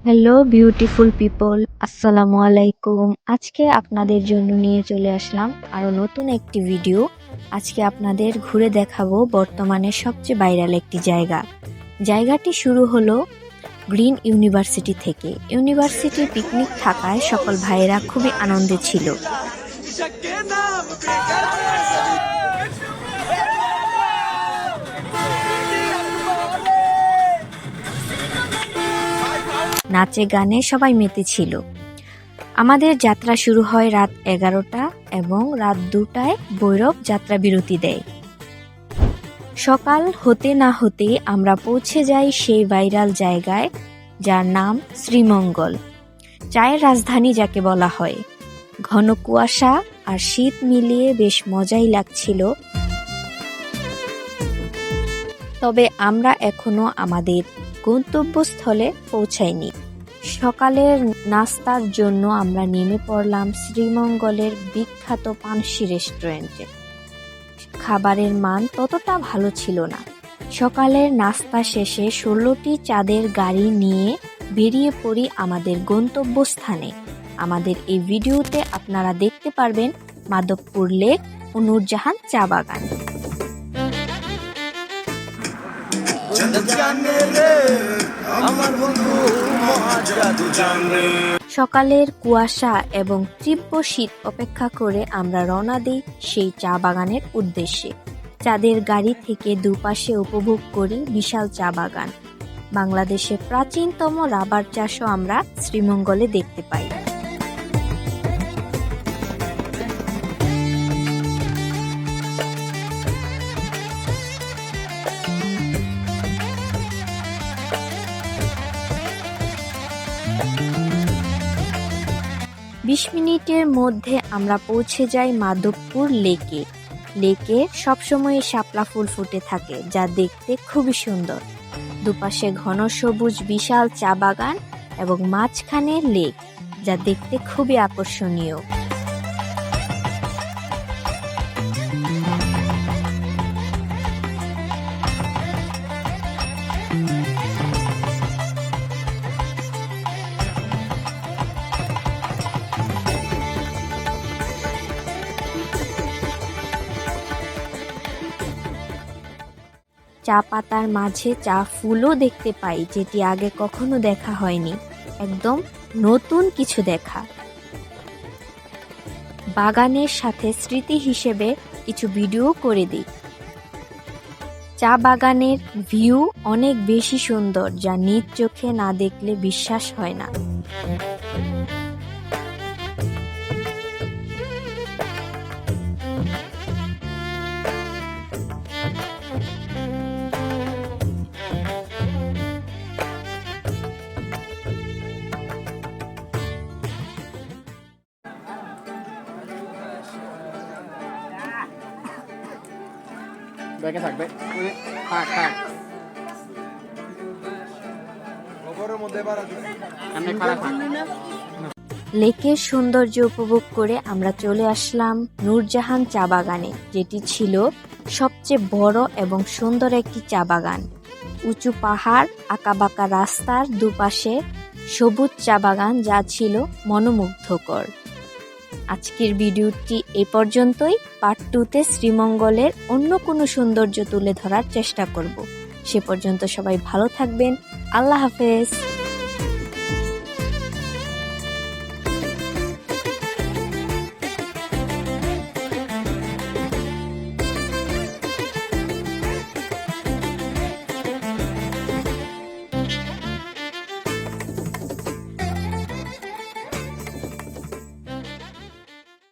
Hello beautiful people, আসসালামু আলাইকুম। আজকে আপনাদের জন্য নিয়ে চলে আসলাম আরও নতুন একটি ভিডিও। আজকে আপনাদের ঘুরে দেখাবো বর্তমানে সবচেয়ে ভাইরাল একটি জায়গাটি শুরু হলো গ্রিন ইউনিভার্সিটি থেকে। ইউনিভার্সিটির পিকনিক থাকায় সকল ভাইয়েরা খুবই আনন্দে ছিল। নাচে গানে সবাই মেতেছিল। আমাদের যাত্রা শুরু হয় রাত 11টা এবং রাত 2টায় ভৈরব যাত্রা বিরতি দেয়। সকাল হতে না হতেই আমরা পৌঁছে যাই সেই ভাইরাল জায়গায়, যার নাম শ্রীমঙ্গল, চায়ের রাজধানী যাকে বলা হয়। ঘন কুয়াশা আর শীত মিলিয়ে বেশ মজাই লাগছিল। তবে আমরা এখনো আমাদের গন্তব্যস্থলে পৌঁছাইনি। সকালের নাস্তার জন্য আমরা নেমে পড়লাম শ্রীমঙ্গলের বিখ্যাত পানসি রেস্টুরেন্টে। খাবারের মান ততটা ভালো ছিল না। সকালের নাস্তা শেষে 16টি চাঁদের গাড়ি নিয়ে বেরিয়ে পড়ি আমাদের গন্তব্যস্থানে। আমাদের এই ভিডিওতে আপনারা দেখতে পারবেন মাধবপুর লেক ও নূরজাহান চা বাগান। সকালের কুয়াশা এবং তীব্র শীত অপেক্ষা করে আমরা রওনা দিই সেই চা বাগানের উদ্দেশ্যে। চাঁদের গাড়ি থেকে দুপাশে উপভোগ করি বিশাল চা বাগান। বাংলাদেশের প্রাচীনতম রাবার চাষও আমরা শ্রীমঙ্গলে দেখতে পাই। 20 মিনিটের মধ্যে আমরা পৌঁছে যাই মাধবপুর লেকে। লেকে সবসময় শাপলা ফুল ফুটে থাকে, যা দেখতে খুবই সুন্দর। দুপাশে ঘন সবুজ বিশাল চা বাগান এবং মাঝখানে লেক, যা দেখতে খুবই আকর্ষণীয়। চা পাতার মাঝে চা ফুলও দেখতে পাই, যেটি আগে কখনো দেখা হয়নি। একদম নতুন কিছু দেখা। বাগানের সাথে স্মৃতি হিসেবে কিছু ভিডিও করে দিই। চা বাগানের ভিউ অনেক বেশি সুন্দর, যা নিজ চোখে না দেখলে বিশ্বাস হয় না। ব্যাগে থাকবে থাক থাক লেকের সৌন্দর্য উপভোগ করে আমরা চলে আসলাম নূরজাহান চা বাগানে, যেটি ছিল সবচেয়ে বড় এবং সুন্দর একটি চা বাগান। উঁচু পাহাড়, আঁকাবাঁকা রাস্তার দুপাশে সবুজ চা বাগান, যা ছিল মনোমুগ্ধকর। আজকের ভিডিওটি এ পর্যন্তই। পার্ট 2তে শ্রীমঙ্গলের অন্য কোনো সৌন্দর্য তুলে ধরার চেষ্টা করব। সে পর্যন্ত সবাই ভালো থাকবেন। আল্লাহ হাফেজ।